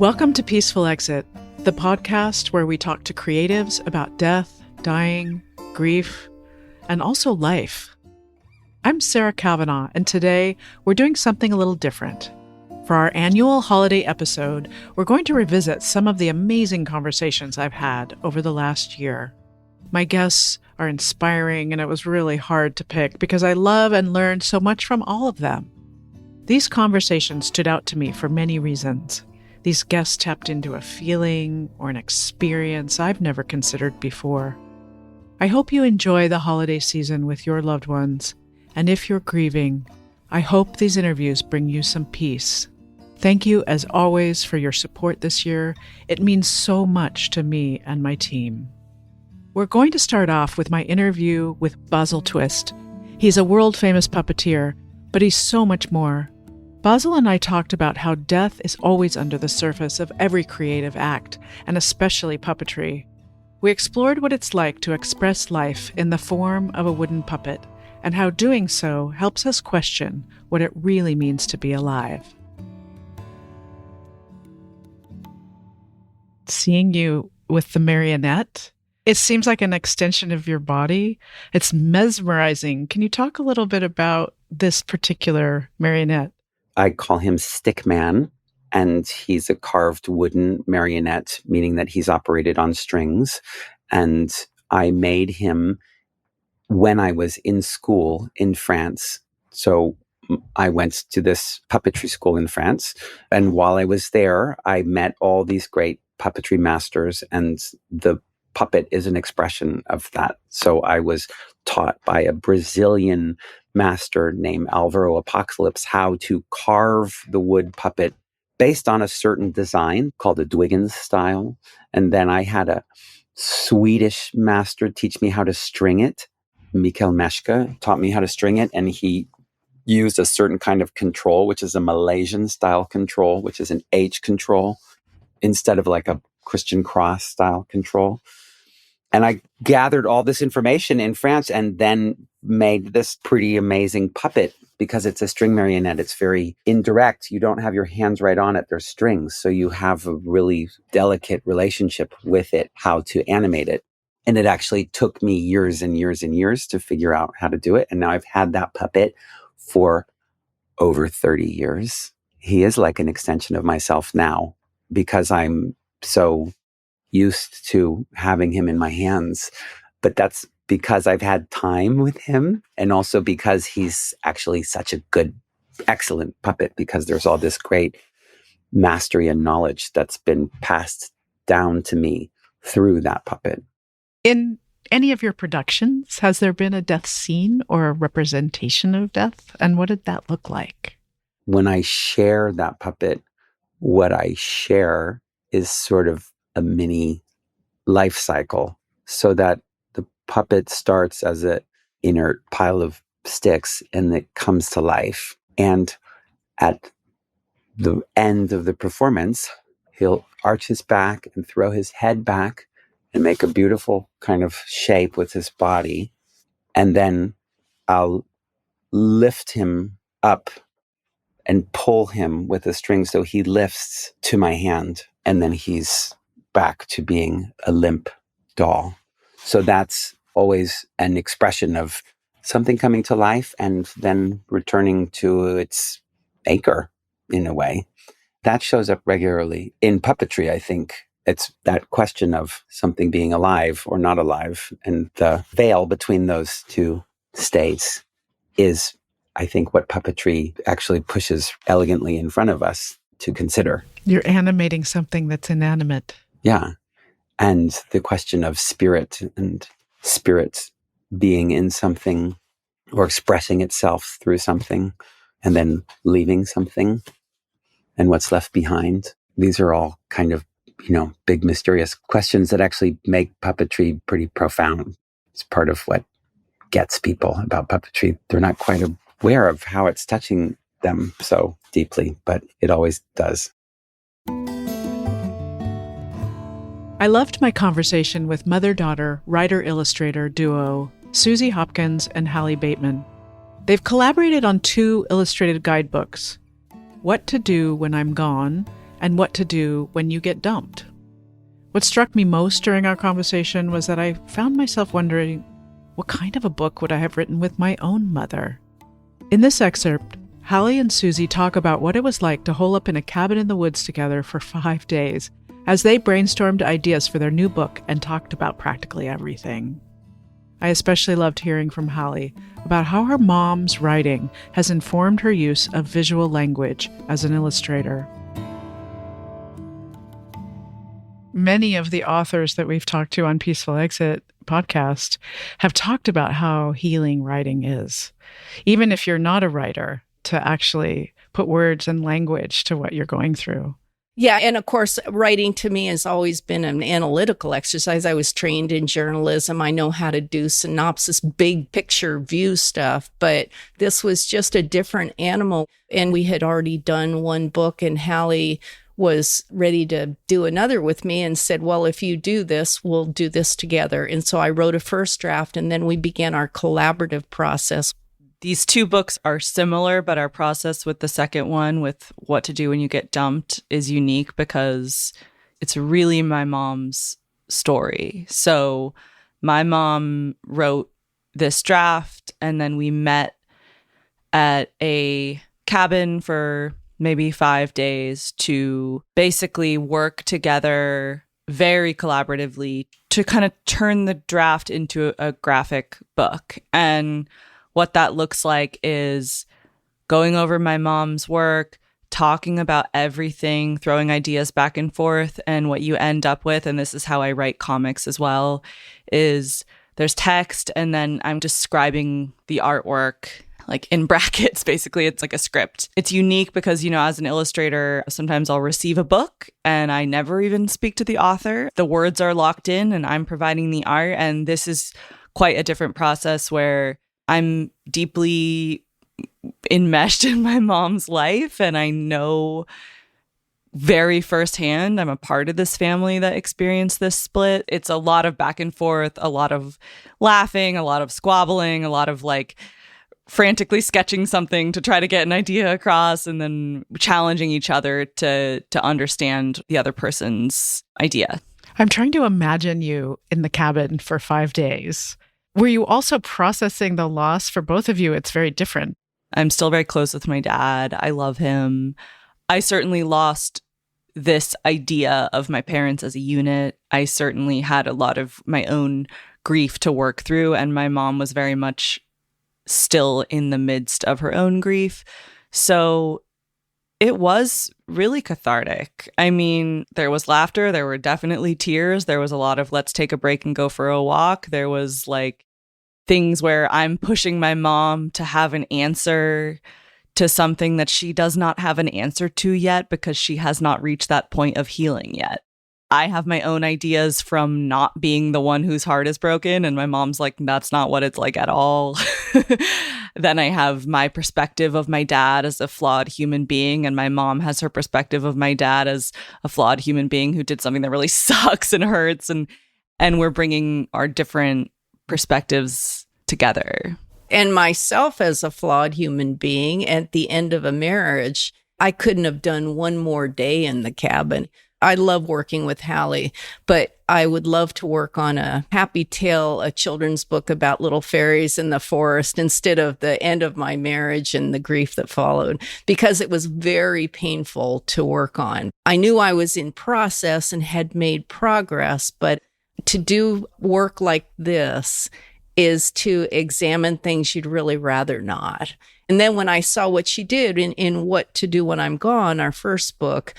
Welcome to Peaceful Exit, the podcast where we talk to creatives about death, dying, grief, and also life. I'm Sarah Kavanaugh, and today we're doing something a little different. For our annual holiday episode, we're going to revisit some of the amazing conversations I've had over the last year. My guests are inspiring, and it was really hard to pick because I love and learned so much from all of them. These conversations stood out to me for many reasons. These guests tapped into a feeling or an experience I've never considered before. I hope you enjoy the holiday season with your loved ones, and if you're grieving, I hope these interviews bring you some peace. Thank you, as always, for your support this year. It means so much to me and my team. We're going to start off with my interview with Basil Twist. He's a world-famous puppeteer, but he's so much more. Basil and I talked about how death is always under the surface of every creative act, and especially puppetry. We explored what it's like to express life in the form of a wooden puppet, and how doing so helps us question what it really means to be alive. Seeing you with the marionette, it seems like an extension of your body. It's mesmerizing. Can you talk a little bit about this particular marionette? I call him Stickman, and he's a carved wooden marionette, meaning that he's operated on strings. And I made him when I was in school in France. So I went to this puppetry school in France. And while I was there, I met all these great puppetry masters, and the puppet is an expression of that. So I was taught by a Brazilian master named Alvaro Apocalypse how to carve the wood puppet based on a certain design called a Dwiggins style. And then I had a Swedish master teach me how to string it. Mikael Meshka taught me how to string it, and he used a certain kind of control, which is a Malaysian style control, which is an H control instead of like a Christian cross style control. And I gathered all this information in France and then made this pretty amazing puppet because it's a string marionette. It's very indirect. You don't have your hands right on it. There's strings. So you have a really delicate relationship with it, how to animate it. And it actually took me years and years and years to figure out how to do it. And now I've had that puppet for over 30 years. He is like an extension of myself now because I'm so used to having him in my hands. But that's because I've had time with him, and also because he's actually such a good, excellent puppet, because there's all this great mastery and knowledge that's been passed down to me through that puppet. In any of your productions, has there been a death scene or a representation of death? And what did that look like? When I share that puppet, what I share is sort of a mini life cycle, so that the puppet starts as an inert pile of sticks and it comes to life. And at the end of the performance, he'll arch his back and throw his head back and make a beautiful kind of shape with his body. And then I'll lift him up and pull him with a string so he lifts to my hand, and then he's back to being a limp doll. So that's always an expression of something coming to life and then returning to its maker in a way. That shows up regularly in puppetry, I think. It's that question of something being alive or not alive, and the veil between those two states is, I think, what puppetry actually pushes elegantly in front of us to consider. You're animating something that's inanimate. Yeah. And the question of spirit, and spirit being in something or expressing itself through something and then leaving something, and what's left behind. These are all kind of, big mysterious questions that actually make puppetry pretty profound. It's part of what gets people about puppetry. They're not quite aware of how it's touching them so deeply, but it always does. I loved my conversation with mother-daughter writer-illustrator duo Suzy Hopkins and Hallie Bateman. They've collaborated on 2 illustrated guidebooks, What to Do When I'm Gone and what to do when you get dumped. What struck me most during our conversation was that I found myself wondering, what kind of a book would I have written with my own mother? In this excerpt, Hallie and Suzy talk about what it was like to hole up in a cabin in the woods together for 5 days as they brainstormed ideas for their new book and talked about practically everything. I especially loved hearing from Hallie about how her mom's writing has informed her use of visual language as an illustrator. Many of the authors that we've talked to on Peaceful Exit podcast have talked about how healing writing is. Even if you're not a writer, to actually put words and language to what you're going through. Yeah, and of course, writing to me has always been an analytical exercise. I was trained in journalism. I know how to do synopsis, big picture view stuff, but this was just a different animal. And we had already done one book, and Hallie was ready to do another with me and said, well, if you do this, we'll do this together. And so I wrote a first draft, and then we began our collaborative process. These two books are similar, but our process with the second one, with what to do when you get dumped, is unique because it's really my mom's story. So my mom wrote this draft, and then we met at a cabin for maybe 5 days to basically work together very collaboratively to kind of turn the draft into a graphic book. And what that looks like is going over my mom's work, talking about everything, throwing ideas back and forth. And what you end up with, and this is how I write comics as well, is there's text and then I'm describing the artwork like in brackets. Basically, it's like a script. It's unique because, as an illustrator, sometimes I'll receive a book and I never even speak to the author. The words are locked in and I'm providing the art. And this is quite a different process where I'm deeply enmeshed in my mom's life, and I know very firsthand, I'm a part of this family that experienced this split. It's a lot of back and forth, a lot of laughing, a lot of squabbling, a lot of like frantically sketching something to try to get an idea across, and then challenging each other to understand the other person's idea. I'm trying to imagine you in the cabin for 5 days. Were you also processing the loss for both of you? It's very different. I'm still very close with my dad. I love him. I certainly lost this idea of my parents as a unit. I certainly had a lot of my own grief to work through, and my mom was very much still in the midst of her own grief. So it was really cathartic. I mean, there was laughter. There were definitely tears. There was a lot of let's take a break and go for a walk. There was like things where I'm pushing my mom to have an answer to something that she does not have an answer to yet because she has not reached that point of healing yet. I have my own ideas from not being the one whose heart is broken. And my mom's like, that's not what it's like at all. Then I have my perspective of my dad as a flawed human being. And my mom has her perspective of my dad as a flawed human being who did something that really sucks and hurts. And we're bringing our different perspectives together. And myself as a flawed human being at the end of a marriage, I couldn't have done one more day in the cabin. I love working with Hallie, but I would love to work on a happy tale, a children's book about little fairies in the forest instead of the end of my marriage and the grief that followed, because it was very painful to work on. I knew I was in process and had made progress, but to do work like this is to examine things you'd really rather not. And then when I saw what she did in What to Do When I'm Gone, our first book,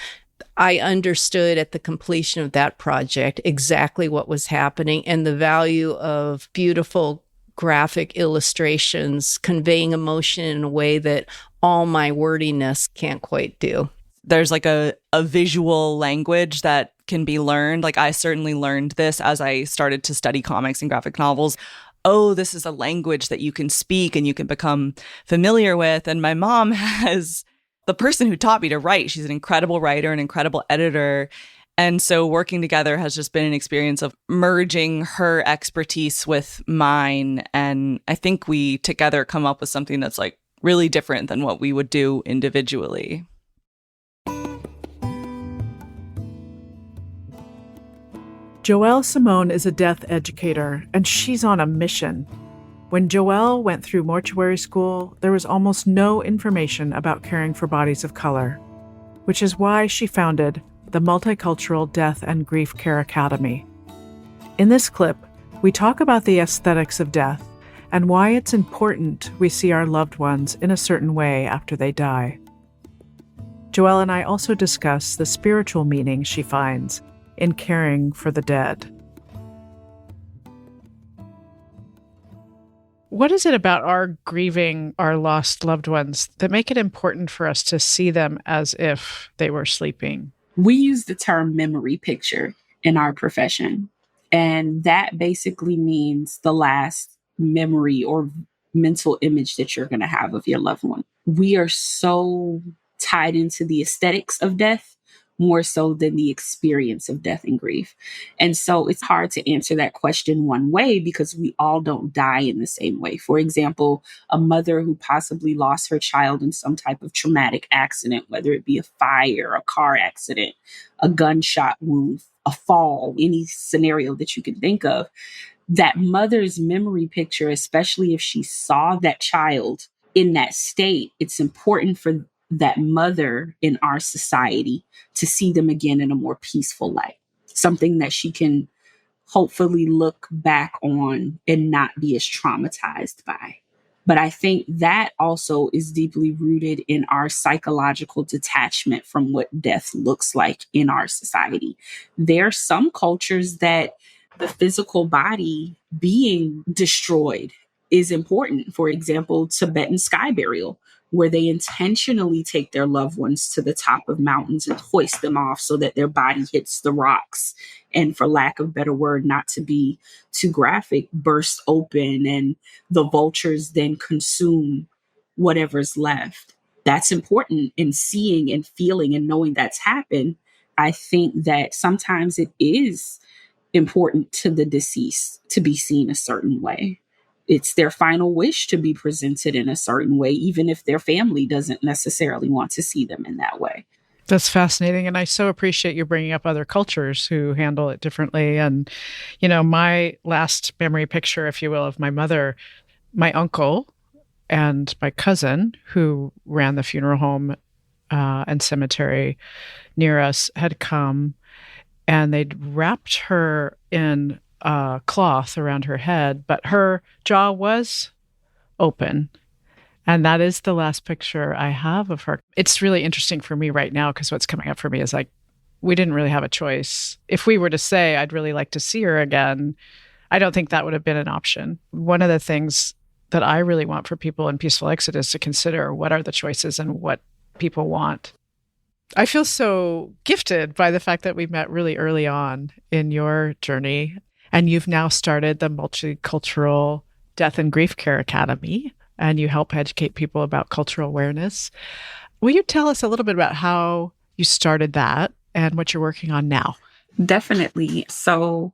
I understood at the completion of that project exactly what was happening and the value of beautiful graphic illustrations conveying emotion in a way that all my wordiness can't quite do. There's like a visual language that can be learned. Like I certainly learned this as I started to study comics and graphic novels. Oh, this is a language that you can speak and you can become familiar with. And my mom has the person who taught me to write. She's an incredible writer, an incredible editor. And so working together has just been an experience of merging her expertise with mine. And I think we together come up with something that's like really different than what we would do individually. Joél Simone is a death educator, and she's on a mission. When Joél went through mortuary school, there was almost no information about caring for bodies of color, which is why she founded the Multicultural Death and Grief Care Academy. In this clip, we talk about the aesthetics of death and why it's important we see our loved ones in a certain way after they die. Joél and I also discuss the spiritual meaning she finds in caring for the dead. What is it about our grieving our lost loved ones that make it important for us to see them as if they were sleeping? We use the term memory picture in our profession, and that basically means the last memory or mental image that you're going to have of your loved one. We are so tied into the aesthetics of death more so than the experience of death and grief. And so it's hard to answer that question one way because we all don't die in the same way. For example, a mother who possibly lost her child in some type of traumatic accident, whether it be a fire, a car accident, a gunshot wound, a fall, any scenario that you can think of, that mother's memory picture, especially if she saw that child in that state, it's important for that mother in our society to see them again in a more peaceful light, something that she can hopefully look back on and not be as traumatized by. But I think that also is deeply rooted in our psychological detachment from what death looks like in our society. There are some cultures that the physical body being destroyed is important. For example, Tibetan sky burial, where they intentionally take their loved ones to the top of mountains and hoist them off so that their body hits the rocks. And for lack of a better word, not to be too graphic, burst open and the vultures then consume whatever's left. That's important in seeing and feeling and knowing that's happened. I think that sometimes it is important to the deceased to be seen a certain way. It's their final wish to be presented in a certain way, even if their family doesn't necessarily want to see them in that way. That's fascinating. And I so appreciate you bringing up other cultures who handle it differently. And, you know, my last memory picture, if you will, of my mother, my uncle and my cousin who ran the funeral home and cemetery near us had come, and they'd wrapped her in a cloth around her head, but her jaw was open. And that is the last picture I have of her. It's really interesting for me right now because what's coming up for me is like, we didn't really have a choice. If we were to say, I'd really like to see her again, I don't think that would have been an option. One of the things that I really want for people in Peaceful Exit is to consider what are the choices and what people want. I feel so gifted by the fact that we met really early on in your journey. And you've now started the Multicultural Death and Grief Care Academy, and you help educate people about cultural awareness. Will you tell us a little bit about how you started that and what you're working on now? Definitely. So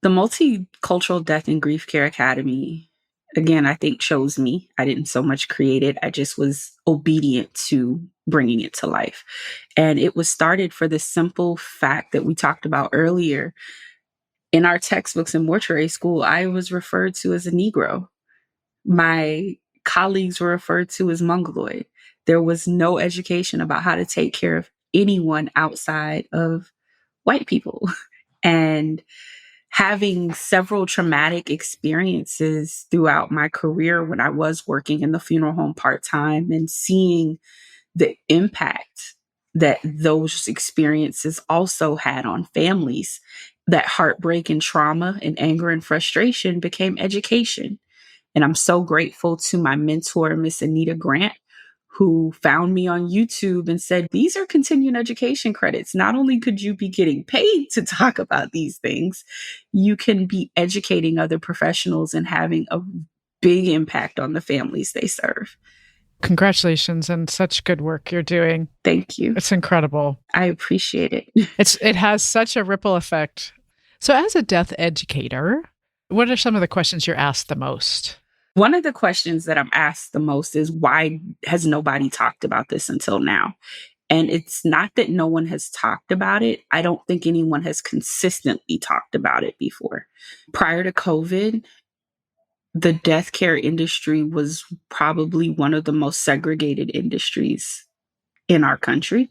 the Multicultural Death and Grief Care Academy, again, I think chose me. I didn't so much create it. I just was obedient to bringing it to life. And it was started for the simple fact that we talked about earlier. In our textbooks in mortuary school, I was referred to as a Negro. My colleagues were referred to as Mongoloid. There was no education about how to take care of anyone outside of white people. And having several traumatic experiences throughout my career when I was working in the funeral home part-time and seeing the impact that those experiences also had on families, that heartbreak and trauma and anger and frustration became education. And I'm so grateful to my mentor, Miss Anita Grant, who found me on YouTube and said, these are continuing education credits. Not only could you be getting paid to talk about these things, you can be educating other professionals and having a big impact on the families they serve. Congratulations and such good work you're doing. Thank you. It's incredible. I appreciate it. It has such a ripple effect. So as a death educator, what are some of the questions you're asked the most? One of the questions that I'm asked the most is, why has nobody talked about this until now? And it's not that no one has talked about it. I don't think anyone has consistently talked about it before. Prior to COVID, the death care industry was probably one of the most segregated industries in our country.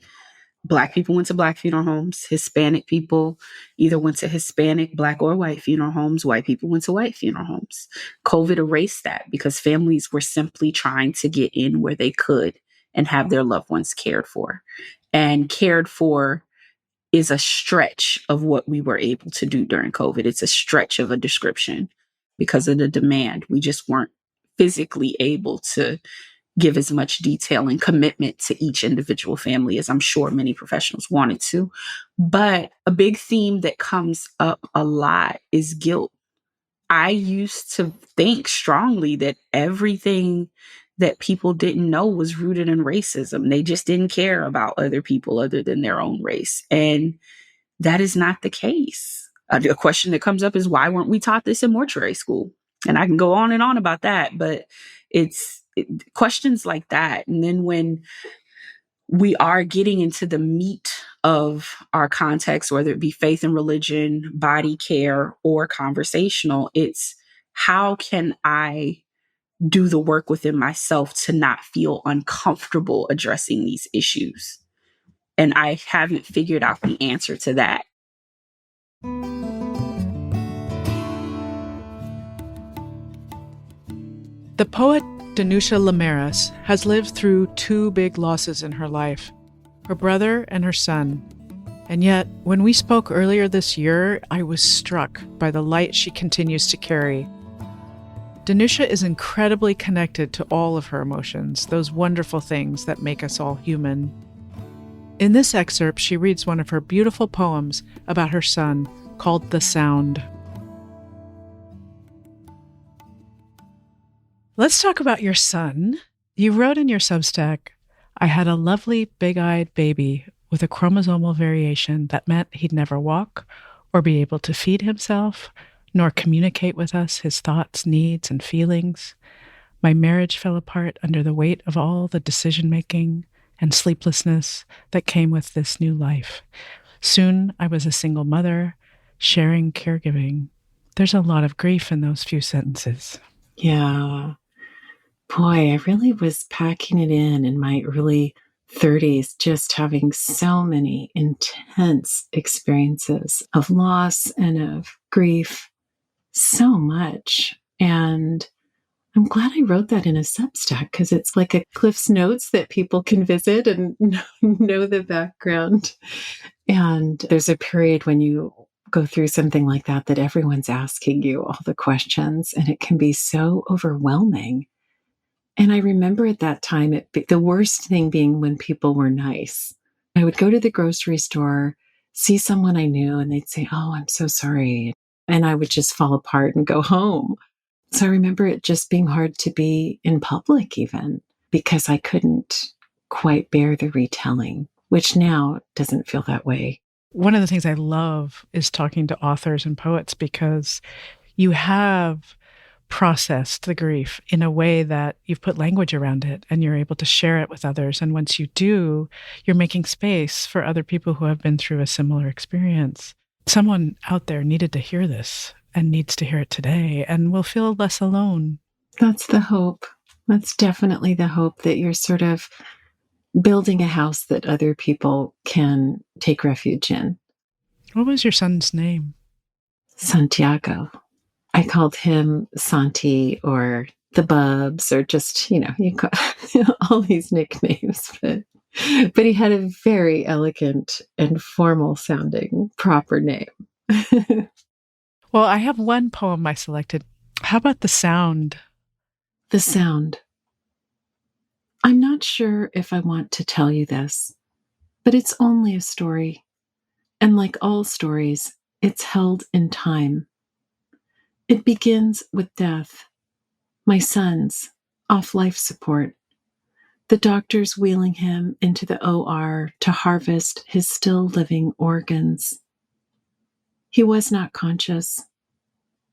Black people went to Black funeral homes. Hispanic people either went to Hispanic, Black, or white funeral homes. White people went to white funeral homes. COVID erased that because families were simply trying to get in where they could and have their loved ones cared for. And cared for is a stretch of what we were able to do during COVID. It's a stretch of a description because of the demand. We just weren't physically able to give as much detail and commitment to each individual family as I'm sure many professionals wanted to. But a big theme that comes up a lot is guilt. I used to think strongly that everything that people didn't know was rooted in racism. They just didn't care about other people other than their own race. And that is not the case. A question that comes up is, why weren't we taught this in mortuary school? And I can go on and on about that, but questions like that. And then when we are getting into the meat of our context, whether it be faith and religion, body care, or conversational, it's how can I do the work within myself to not feel uncomfortable addressing these issues? And I haven't figured out the answer to that. The poet Danusha Laméris has lived through two big losses in her life, her brother and her son. And yet, when we spoke earlier this year, I was struck by the light she continues to carry. Danusha is incredibly connected to all of her emotions, those wonderful things that make us all human. In this excerpt, she reads one of her beautiful poems about her son called The Sound. Let's talk about your son. You wrote in your Substack, I had a lovely big-eyed baby with a chromosomal variation that meant he'd never walk or be able to feed himself, nor communicate with us his thoughts, needs, and feelings. My marriage fell apart under the weight of all the decision-making and sleeplessness that came with this new life. Soon I was a single mother, sharing caregiving. There's a lot of grief in those few sentences. Yeah. Boy, I really was packing it in my early 30s, just having so many intense experiences of loss and of grief, so much. And I'm glad I wrote that in a Substack because it's like a Cliff's Notes that people can visit and know the background. And there's a period when you go through something like that everyone's asking you all the questions, and it can be so overwhelming. And I remember at that time, the worst thing being when people were nice. I would go to the grocery store, see someone I knew, and they'd say, "Oh, I'm so sorry." And I would just fall apart and go home. So I remember it just being hard to be in public even because I couldn't quite bear the retelling, which now doesn't feel that way. One of the things I love is talking to authors and poets because you have processed the grief in a way that you've put language around it and you're able to share it with others. And once you do, you're making space for other people who have been through a similar experience. Someone out there needed to hear this and needs to hear it today and will feel less alone. That's the hope. That's definitely the hope, that you're sort of building a house that other people can take refuge in. What was your son's name? Santiago. I called him Santi or the Bubs or just, you got all these nicknames. But he had a very elegant and formal sounding proper name. Well, I have one poem I selected. How about The Sound? The Sound. I'm not sure if I want to tell you this, but it's only a story. And like all stories, it's held in time. It begins with death. My son's off life support. The doctors wheeling him into the OR to harvest his still living organs. He was not conscious.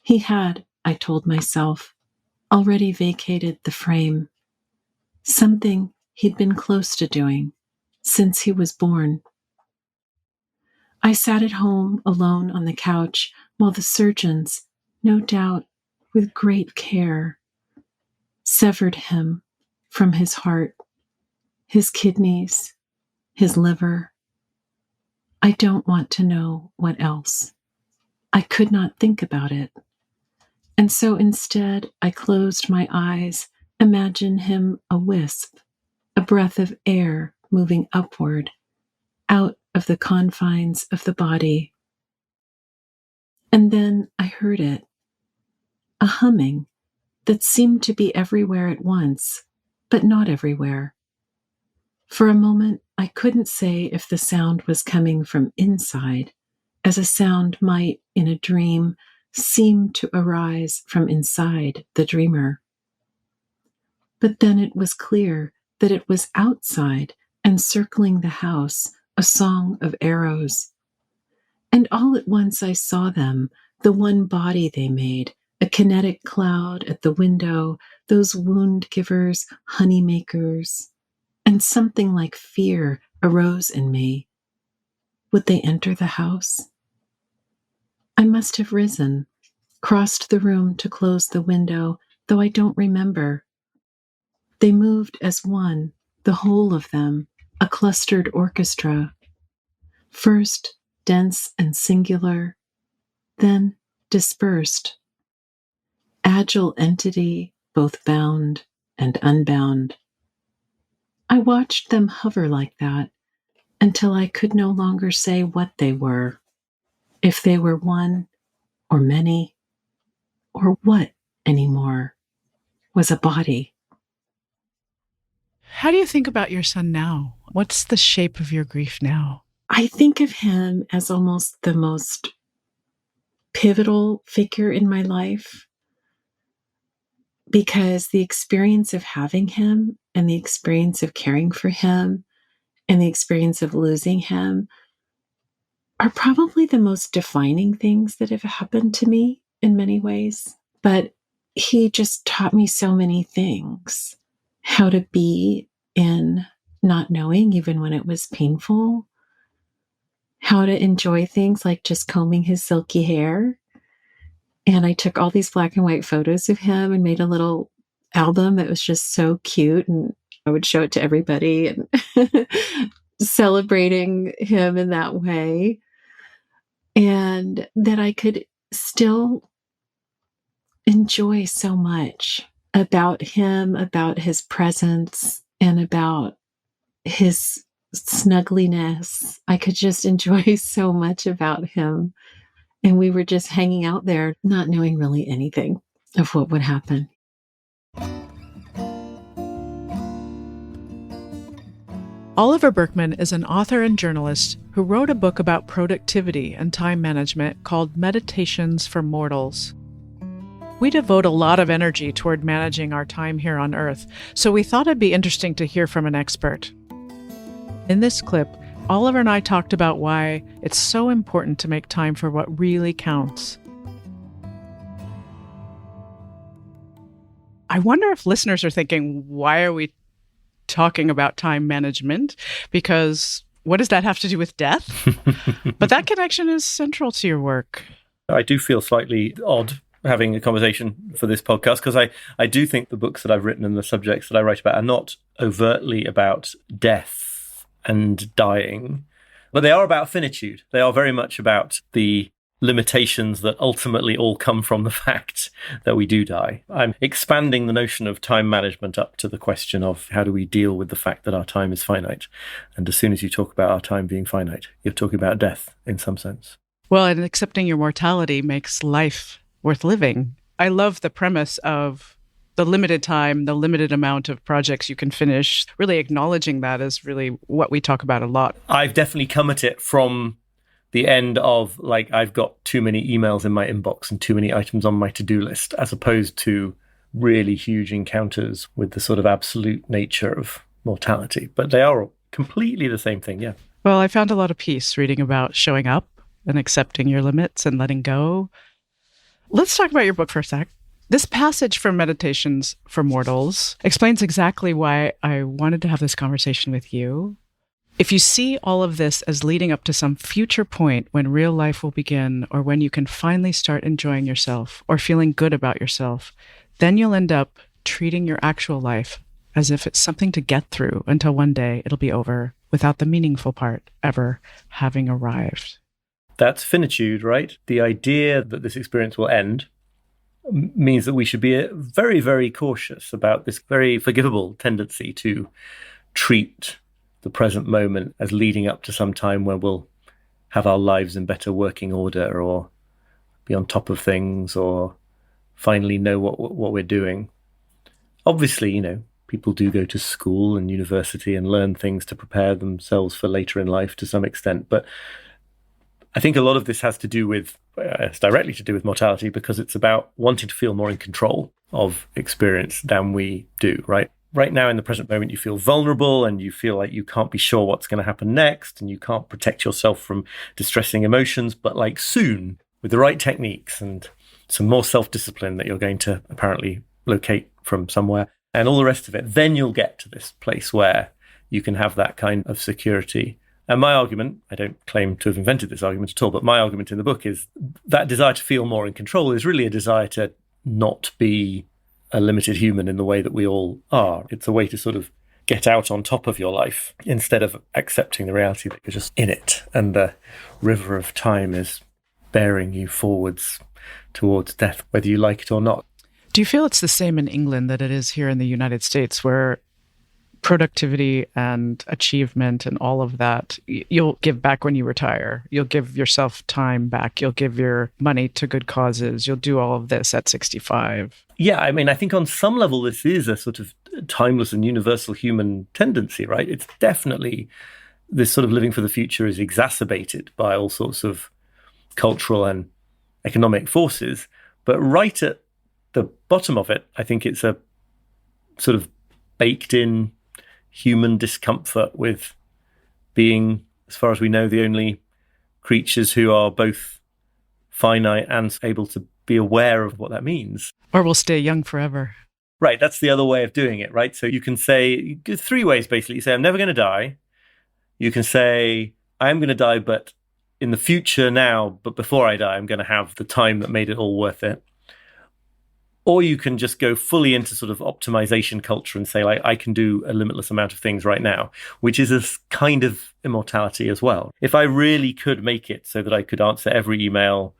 He had, I told myself, already vacated the frame. Something he'd been close to doing, since he was born. I sat at home alone on the couch while the surgeons, no doubt with great care, severed him from his heart, his kidneys, his liver. I don't want to know what else. I could not think about it. And so instead, I closed my eyes, imagine him a wisp, a breath of air moving upward, out of the confines of the body. And then I heard it, a humming that seemed to be everywhere at once, but not everywhere. For a moment, I couldn't say if the sound was coming from inside, as a sound might, in a dream, seem to arise from inside the dreamer. But then it was clear that it was outside and circling the house, a song of arrows. And all at once I saw them, the one body they made, a kinetic cloud at the window, those wound givers, honey makers. And something like fear arose in me. Would they enter the house? I must have risen, crossed the room to close the window, though I don't remember. They moved as one, the whole of them, a clustered orchestra. First dense and singular, then dispersed. Agile entity, both bound and unbound. I watched them hover like that until I could no longer say what they were, if they were one or many, or what anymore was a body. How do you think about your son now? What's the shape of your grief now? I think of him as almost the most pivotal figure in my life, because the experience of having him and the experience of caring for him and the experience of losing him are probably the most defining things that have happened to me in many ways. But he just taught me so many things. How to be in not knowing, even when it was painful. How to enjoy things like just combing his silky hair. And I took all these black and white photos of him and made a little album that was just so cute. And I would show it to everybody and celebrating him in that way. And that I could still enjoy so much about him, about his presence, and about his snuggliness. I could just enjoy so much about him. And we were just hanging out there, not knowing really anything of what would happen. Oliver Burkeman is an author and journalist who wrote a book about productivity and time management called Meditations for Mortals. We devote a lot of energy toward managing our time here on Earth, so we thought it'd be interesting to hear from an expert. In this clip, Oliver and I talked about why it's so important to make time for what really counts. I wonder if listeners are thinking, why are we talking about time management? Because what does that have to do with death? But that connection is central to your work. I do feel slightly odd having a conversation for this podcast because I do think the books that I've written and the subjects that I write about are not overtly about death and dying, but they are about finitude. They are very much about the limitations that ultimately all come from the fact that we do die. I'm expanding the notion of time management up to the question of how do we deal with the fact that our time is finite. And as soon as you talk about our time being finite, you're talking about death in some sense. Well, and accepting your mortality makes life worth living. I love the premise of the limited time, the limited amount of projects you can finish. Really acknowledging that is really what we talk about a lot. I've definitely come at it from the end of, like, I've got too many emails in my inbox and too many items on my to-do list, as opposed to really huge encounters with the sort of absolute nature of mortality. But they are completely the same thing, yeah. Well, I found a lot of peace reading about showing up and accepting your limits and letting go. Let's talk about your book for a sec. This passage from Meditations for Mortals explains exactly why I wanted to have this conversation with you. If you see all of this as leading up to some future point when real life will begin, or when you can finally start enjoying yourself or feeling good about yourself, then you'll end up treating your actual life as if it's something to get through until one day it'll be over without the meaningful part ever having arrived. That's finitude, right? The idea that this experience will end means that we should be very, very cautious about this very forgivable tendency to treat the present moment as leading up to some time where we'll have our lives in better working order, or be on top of things, or finally know what we're doing. Obviously, people do go to school and university and learn things to prepare themselves for later in life to some extent. But I think a lot of this has to do with, it's directly to do with mortality, because it's about wanting to feel more in control of experience than we do, right? Right now, in the present moment, you feel vulnerable and you feel like you can't be sure what's going to happen next, and you can't protect yourself from distressing emotions. But like soon, with the right techniques and some more self-discipline that you're going to apparently locate from somewhere and all the rest of it, then you'll get to this place where you can have that kind of security. And my argument, I don't claim to have invented this argument at all, but my argument in the book is that desire to feel more in control is really a desire to not be a limited human in the way that we all are. It's a way to sort of get out on top of your life instead of accepting the reality that you're just in it and the river of time is bearing you forwards towards death, whether you like it or not. Do you feel it's the same in England that it is here in the United States, where productivity and achievement and all of that, you'll give back when you retire. You'll give yourself time back. You'll give your money to good causes. You'll do all of this at 65. Yeah, I mean, I think on some level, this is a sort of timeless and universal human tendency, right? It's definitely this sort of living for the future is exacerbated by all sorts of cultural and economic forces. But right at the bottom of it, I think it's a sort of baked in human discomfort with being, as far as we know, the only creatures who are both finite and able to be aware of what that means. Or will stay young forever. Right, that's the other way of doing it, right? So you can say, three ways basically. You say, I'm never going to die. You can say, I am going to die, but in the future now, but before I die, I'm going to have the time that made it all worth it. Or you can just go fully into sort of optimization culture and say, like, I can do a limitless amount of things right now, which is a kind of immortality as well. If I really could make it so that I could answer every email,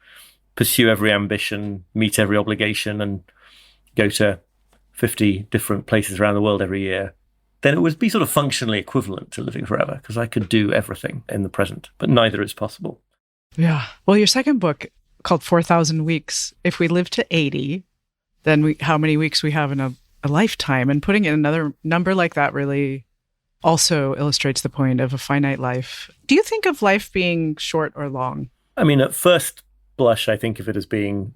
pursue every ambition, meet every obligation, and go to 50 different places around the world every year, then it would be sort of functionally equivalent to living forever, because I could do everything in the present, but neither is possible. Yeah. Well, your second book, called 4,000 Weeks, if we live to 80, then how many weeks we have in a lifetime. And putting in another number like that really also illustrates the point of a finite life. Do you think of life being short or long? I mean, at first blush, I think of it as being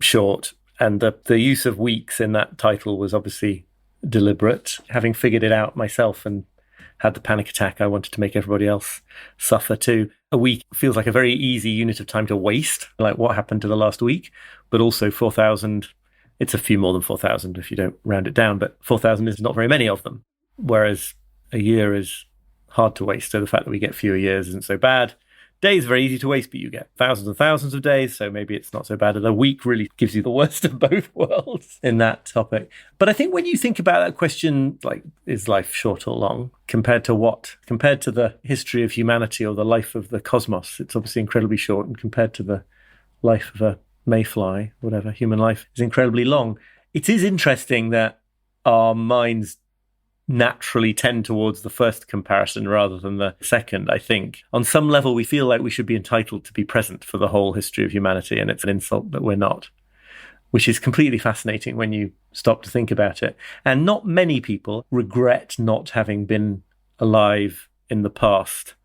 short. And the use of weeks in that title was obviously deliberate. Having figured it out myself and had the panic attack, I wanted to make everybody else suffer too. A week feels like a very easy unit of time to waste, like what happened to the last week. But also 4,000, it's a few more than 4,000 if you don't round it down, but 4,000 is not very many of them. Whereas a year is hard to waste. So the fact that we get fewer years isn't so bad. Days are very easy to waste, but you get thousands and thousands of days, so maybe it's not so bad. And a week really gives you the worst of both worlds in that topic. But I think when you think about that question, like, is life short or long, compared to what? Compared to the history of humanity or the life of the cosmos, it's obviously incredibly short. And compared to the life of a mayfly, whatever, human life is incredibly long. It is interesting that our minds naturally tend towards the first comparison rather than the second, I think. On some level, we feel like we should be entitled to be present for the whole history of humanity, and it's an insult that we're not, which is completely fascinating when you stop to think about it. And not many people regret not having been alive in the past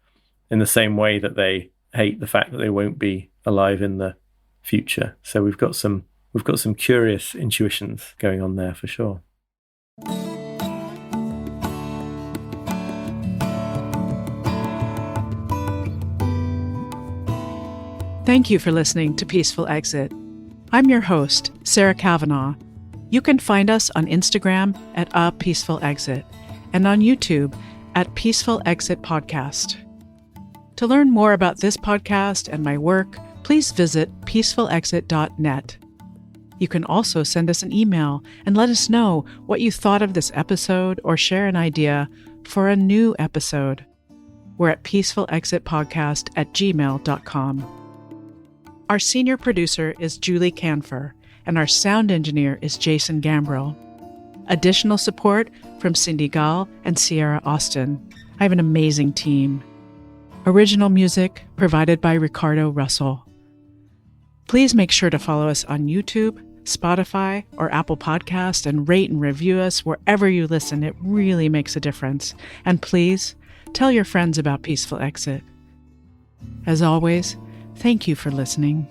in the same way that they hate the fact that they won't be alive in the future. So we've got some curious intuitions going on there for sure. Thank you for listening to Peaceful Exit. I'm your host, Sarah Kavanaugh. You can find us on Instagram at A Peaceful Exit and on YouTube at Peaceful Exit Podcast. To learn more about this podcast and my work, please visit peacefulexit.net. You can also send us an email and let us know what you thought of this episode or share an idea for a new episode. We're at peacefulexitpodcast@gmail.com. Our senior producer is Julie Canfer, and our sound engineer is Jason Gambrill. Additional support from Cindy Gall and Sierra Austin. I have an amazing team. Original music provided by Ricardo Russell. Please make sure to follow us on YouTube, Spotify, or Apple Podcast and rate and review us wherever you listen. It really makes a difference. And please tell your friends about Peaceful Exit. As always, thank you for listening.